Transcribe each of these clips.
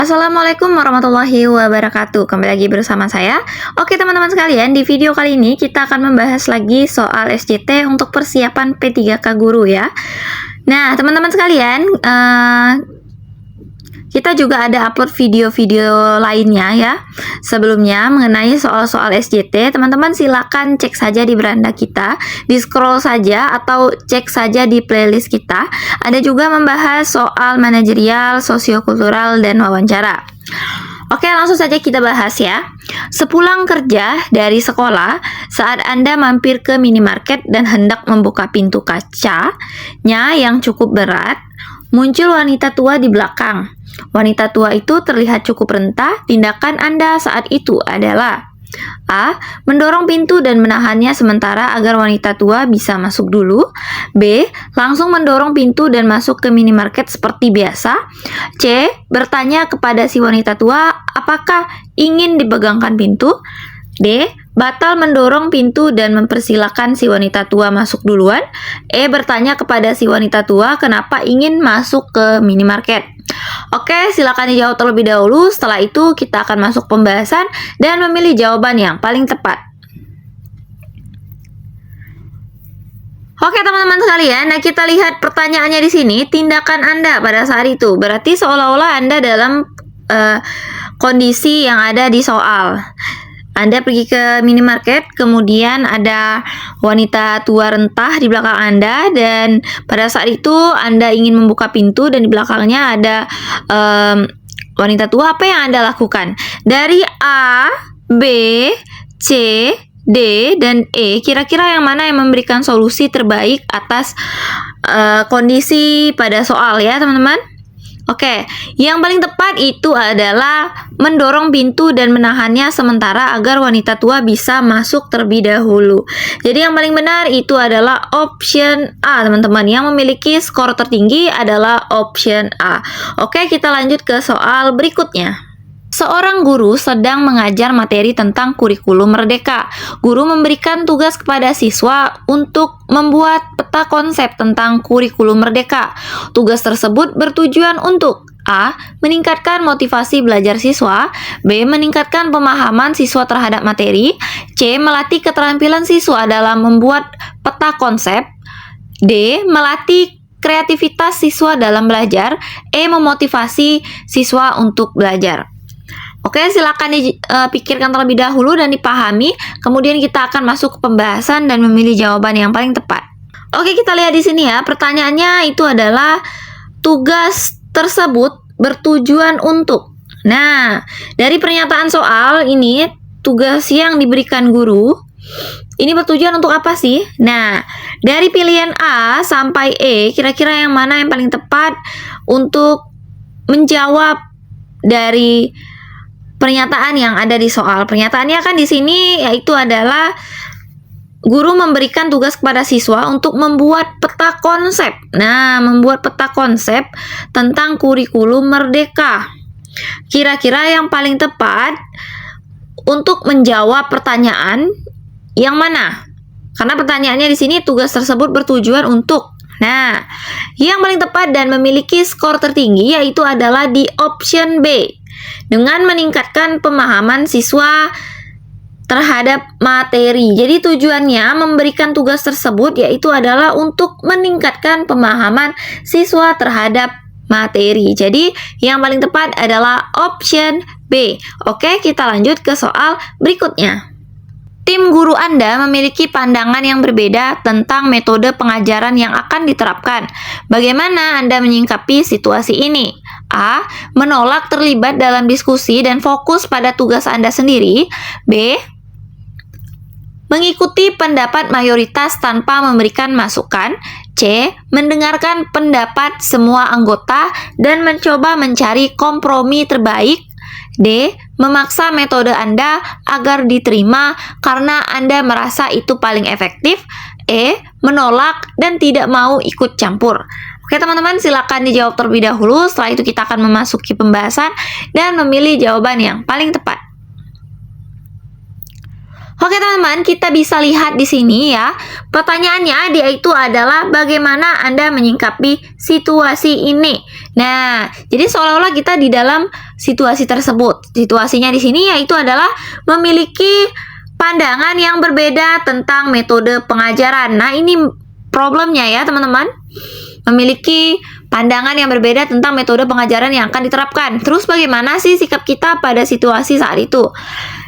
Assalamualaikum warahmatullahi wabarakatuh. Kembali lagi bersama saya. Oke teman-teman sekalian, di video kali ini kita akan membahas lagi soal SJT untuk persiapan P3K guru ya. Nah teman-teman sekalian, kita juga ada upload video-video lainnya ya sebelumnya mengenai soal-soal SJT. Teman-teman silakan cek saja di beranda kita, di scroll saja atau cek saja di playlist kita. Ada juga membahas soal manajerial, sosiokultural, dan wawancara. Oke, langsung saja kita bahas ya. Sepulang kerja dari sekolah, saat Anda mampir ke minimarket dan hendak membuka pintu kacanya yang cukup berat, muncul wanita tua di belakang. Wanita tua itu terlihat cukup rentah. Tindakan Anda saat itu adalah A. Mendorong pintu dan menahannya sementara agar wanita tua bisa masuk dulu. B. Langsung mendorong pintu dan masuk ke minimarket seperti biasa. C. Bertanya kepada si wanita tua apakah ingin dipegangkan pintu. D. Batal mendorong pintu dan mempersilahkan si wanita tua masuk duluan. E. Bertanya kepada si wanita tua kenapa ingin masuk ke minimarket. Oke, silakan dijawab terlebih dahulu. Setelah itu kita akan masuk pembahasan dan memilih jawaban yang paling tepat. Oke teman-teman sekalian, nah kita lihat pertanyaannya di sini. Tindakan Anda pada saat itu berarti seolah-olah Anda dalam kondisi yang ada di soal. Anda pergi ke minimarket, kemudian ada wanita tua rentah di belakang Anda, dan pada saat itu Anda ingin membuka pintu dan di belakangnya ada wanita tua. Apa yang Anda lakukan? Dari A, B, C, D, dan E, kira-kira yang mana yang memberikan solusi terbaik atas kondisi pada soal ya teman-teman? Oke, yang paling tepat itu adalah mendorong pintu dan menahannya sementara agar wanita tua bisa masuk terlebih dahulu. Jadi yang paling benar itu adalah option A, teman-teman. Yang memiliki skor tertinggi adalah option A. Oke, kita lanjut ke soal berikutnya. Seorang guru sedang mengajar materi tentang kurikulum merdeka. Guru memberikan tugas kepada siswa untuk membuat peta konsep tentang kurikulum merdeka. Tugas tersebut bertujuan untuk A. Meningkatkan motivasi belajar siswa. B. Meningkatkan pemahaman siswa terhadap materi. C. Melatih keterampilan siswa dalam membuat peta konsep. D. Melatih kreativitas siswa dalam belajar. E. Memotivasi siswa untuk belajar. Oke, silakan dipikirkan terlebih dahulu dan dipahami. Kemudian kita akan masuk ke pembahasan dan memilih jawaban yang paling tepat. Oke, kita lihat di sini ya. Pertanyaannya itu adalah tugas tersebut bertujuan untuk. Nah, dari pernyataan soal ini, tugas yang diberikan guru ini bertujuan untuk apa sih? Nah, dari pilihan A sampai E, kira-kira yang mana yang paling tepat untuk menjawab dari pernyataan yang ada di soal. Pernyataannya kan di sini yaitu adalah guru memberikan tugas kepada siswa untuk membuat peta konsep. Nah, membuat peta konsep tentang kurikulum merdeka. Kira-kira yang paling tepat untuk menjawab pertanyaan yang mana? Karena pertanyaannya di sini tugas tersebut bertujuan untuk. Nah, yang paling tepat dan memiliki skor tertinggi yaitu adalah di option B. Dengan meningkatkan pemahaman siswa terhadap materi. Jadi tujuannya memberikan tugas tersebut yaitu adalah untuk meningkatkan pemahaman siswa terhadap materi. Jadi yang paling tepat adalah option B. Oke, kita lanjut ke soal berikutnya. Tim guru Anda memiliki pandangan yang berbeda tentang metode pengajaran yang akan diterapkan. Bagaimana Anda menyikapi situasi ini? A. Menolak terlibat dalam diskusi dan fokus pada tugas Anda sendiri. B. Mengikuti pendapat mayoritas tanpa memberikan masukan. C. Mendengarkan pendapat semua anggota dan mencoba mencari kompromi terbaik. D. Memaksa metode Anda agar diterima karena Anda merasa itu paling efektif. E. Menolak dan tidak mau ikut campur. Oke teman-teman, silakan dijawab terlebih dahulu. Setelah itu kita akan memasuki pembahasan dan memilih jawaban yang paling tepat. Oke teman-teman, kita bisa lihat di sini ya. Pertanyaannya dia itu adalah bagaimana Anda menyikapi situasi ini. Nah, jadi seolah-olah kita di dalam situasi tersebut. Situasinya di sini yaitu adalah memiliki pandangan yang berbeda tentang metode pengajaran. Nah, ini problemnya ya, teman-teman. Memiliki pandangan yang berbeda tentang metode pengajaran yang akan diterapkan. Terus bagaimana sih sikap kita pada situasi saat itu?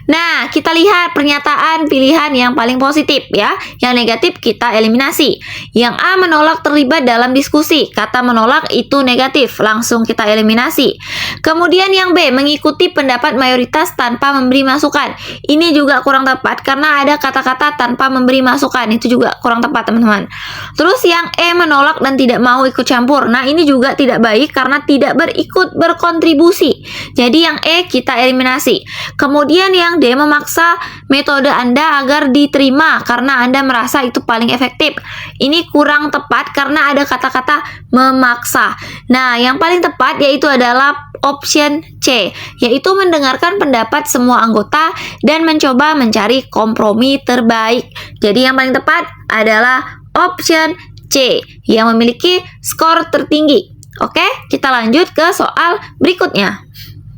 Nah, kita lihat pernyataan pilihan yang paling positif ya. Yang negatif kita eliminasi. Yang A menolak terlibat dalam diskusi. Kata menolak itu negatif, langsung kita eliminasi. Kemudian yang B mengikuti pendapat mayoritas tanpa memberi masukan. Ini juga kurang tepat karena ada kata-kata tanpa memberi masukan. Itu juga kurang tepat, teman-teman. Terus yang E menolak dan tidak mau ikut campur. Nah, ini juga tidak baik karena tidak berkontribusi. Jadi yang E kita eliminasi. Kemudian yang D memaksa metode Anda agar diterima karena Anda merasa itu paling efektif. Ini kurang tepat karena ada kata-kata memaksa. Nah, yang paling tepat yaitu adalah option C, yaitu mendengarkan pendapat semua anggota dan mencoba mencari kompromi terbaik. Jadi yang paling tepat adalah option C yang memiliki skor tertinggi. Oke, kita lanjut ke soal berikutnya.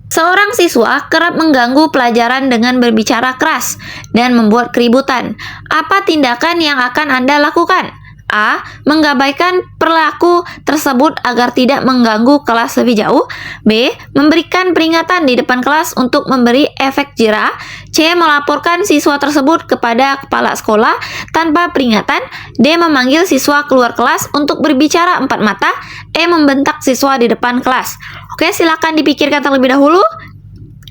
Seorang siswa kerap mengganggu pelajaran dengan berbicara keras dan membuat keributan. Apa tindakan yang akan Anda lakukan? A. Mengabaikan perilaku tersebut agar tidak mengganggu kelas lebih jauh. B. Memberikan peringatan di depan kelas untuk memberi efek jera. C. Melaporkan siswa tersebut kepada kepala sekolah tanpa peringatan. D. Memanggil siswa keluar kelas untuk berbicara empat mata. E. Membentak siswa di depan kelas. Oke, silakan dipikirkan terlebih dahulu,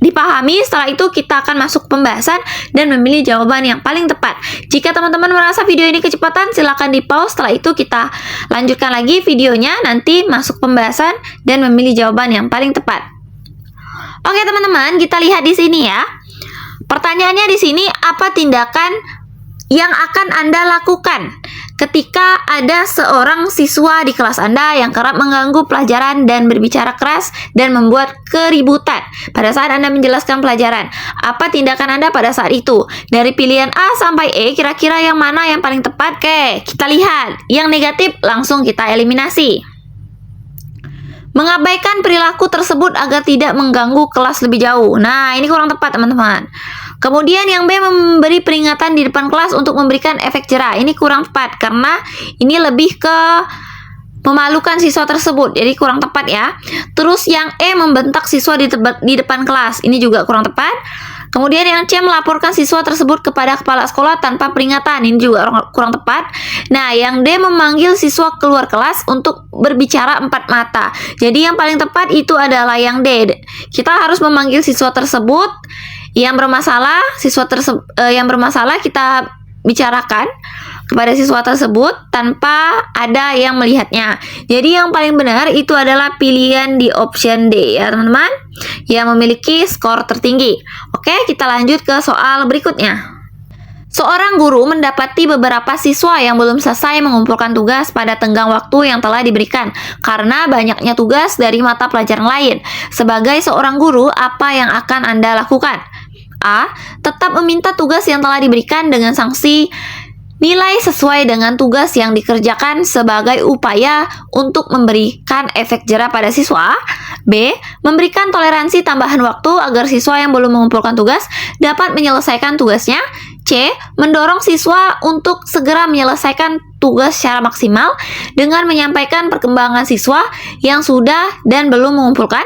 dipahami, setelah itu kita akan masuk pembahasan dan memilih jawaban yang paling tepat. Jika teman-teman merasa video ini kecepatan, silakan di pause, setelah itu kita lanjutkan lagi videonya, nanti masuk pembahasan dan memilih jawaban yang paling tepat. Oke teman-teman, kita lihat di sini ya. Pertanyaannya di sini, apa tindakan yang akan Anda lakukan ketika ada seorang siswa di kelas Anda yang kerap mengganggu pelajaran dan berbicara keras dan membuat keributan pada saat Anda menjelaskan pelajaran? Apa tindakan Anda pada saat itu? Dari pilihan A sampai E, kira-kira yang mana yang paling tepat? Oke, kita lihat. Yang negatif langsung kita eliminasi. Mengabaikan perilaku tersebut agar tidak mengganggu kelas lebih jauh. Nah, ini kurang tepat, teman-teman. Kemudian yang B memberi peringatan di depan kelas untuk memberikan efek jera. Ini kurang tepat karena ini lebih ke memalukan siswa tersebut. Jadi kurang tepat ya. Terus yang E membentak siswa di depan kelas. Ini juga kurang tepat. Kemudian yang C melaporkan siswa tersebut kepada kepala sekolah tanpa peringatan. Ini juga kurang tepat. Nah, yang D memanggil siswa keluar kelas untuk berbicara empat mata. Jadi yang paling tepat itu adalah yang D. Kita harus memanggil siswa tersebut yang bermasalah, yang bermasalah kita bicarakan kepada siswa tersebut tanpa ada yang melihatnya. Jadi yang paling benar itu adalah pilihan di option D ya teman-teman, yang memiliki skor tertinggi. Oke, kita lanjut ke soal berikutnya. Seorang guru mendapati beberapa siswa yang belum selesai mengumpulkan tugas pada tenggang waktu yang telah diberikan karena banyaknya tugas dari mata pelajaran lain. Sebagai seorang guru, apa yang akan Anda lakukan? A. Tetap meminta tugas yang telah diberikan dengan sanksi nilai sesuai dengan tugas yang dikerjakan sebagai upaya untuk memberikan efek jera pada siswa. B. Memberikan toleransi tambahan waktu agar siswa yang belum mengumpulkan tugas dapat menyelesaikan tugasnya. C. Mendorong siswa untuk segera menyelesaikan tugas secara maksimal dengan menyampaikan perkembangan siswa yang sudah dan belum mengumpulkan.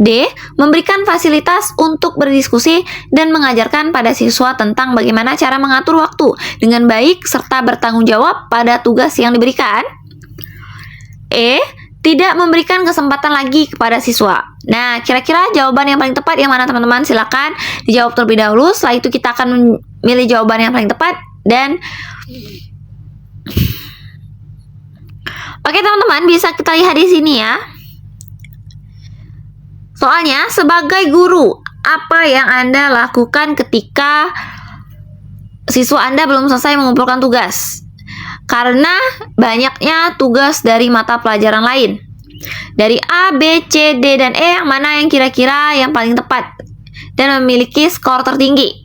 D. Memberikan fasilitas untuk berdiskusi dan mengajarkan pada siswa tentang bagaimana cara mengatur waktu dengan baik serta bertanggung jawab pada tugas yang diberikan. E. Tidak memberikan kesempatan lagi kepada siswa. Nah, kira-kira jawaban yang paling tepat yang mana teman-teman? Silakan dijawab terlebih dahulu. Setelah itu kita akan memilih jawaban yang paling tepat dan oke teman-teman, bisa kita lihat di sini ya. Soalnya, sebagai guru, apa yang Anda lakukan ketika siswa Anda belum selesai mengumpulkan tugas? Karena banyaknya tugas dari mata pelajaran lain. Dari A, B, C, D, dan E, yang mana yang kira-kira yang paling tepat dan memiliki skor tertinggi?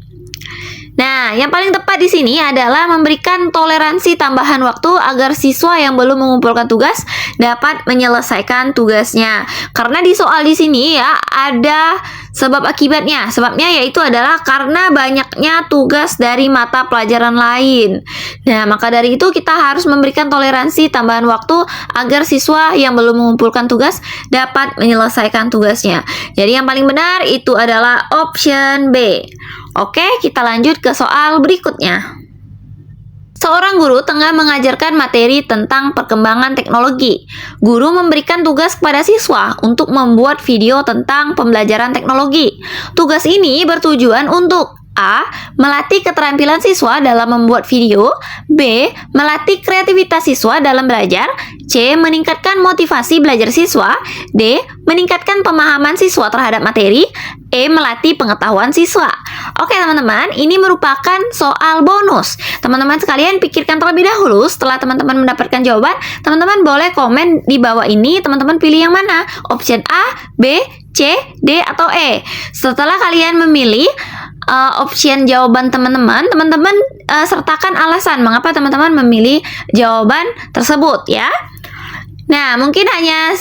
Nah, yang paling tepat di sini adalah memberikan toleransi tambahan waktu agar siswa yang belum mengumpulkan tugas dapat menyelesaikan tugasnya. Karena di soal di sini ya ada sebab akibatnya. Sebabnya yaitu adalah karena banyaknya tugas dari mata pelajaran lain. Nah, maka dari itu kita harus memberikan toleransi tambahan waktu agar siswa yang belum mengumpulkan tugas dapat menyelesaikan tugasnya. Jadi yang paling benar itu adalah option B. Oke, kita lanjut ke soal berikutnya. Seorang guru tengah mengajarkan materi tentang perkembangan teknologi. Guru memberikan tugas kepada siswa untuk membuat video tentang pembelajaran teknologi. Tugas ini bertujuan untuk A. Melatih keterampilan siswa dalam membuat video. B. Melatih kreativitas siswa dalam belajar. C. Meningkatkan motivasi belajar siswa. D. Meningkatkan pemahaman siswa terhadap materi. E. Melatih pengetahuan siswa. Oke teman-teman, ini merupakan soal bonus. Teman-teman sekalian pikirkan terlebih dahulu. Setelah teman-teman mendapatkan jawaban, teman-teman boleh komen di bawah ini. Teman-teman pilih yang mana? Option A, B, C, D, atau E. Setelah kalian memilih option jawaban teman-teman sertakan alasan mengapa teman-teman memilih jawaban tersebut ya. Nah, mungkin hanya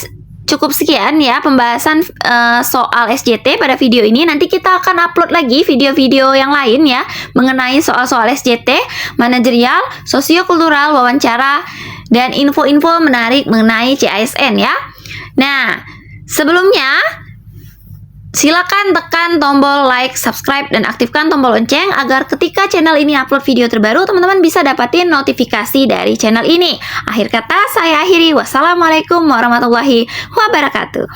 cukup sekian ya pembahasan soal SJT pada video ini. Nanti kita akan upload lagi video-video yang lain ya mengenai soal-soal SJT, manajerial, sosiokultural, wawancara, dan info-info menarik mengenai CASN ya. Nah, sebelumnya silakan tekan tombol like, subscribe, dan aktifkan tombol lonceng agar ketika channel ini upload video terbaru, teman-teman bisa dapatin notifikasi dari channel ini. Akhir kata, saya akhiri. Wassalamualaikum warahmatullahi wabarakatuh.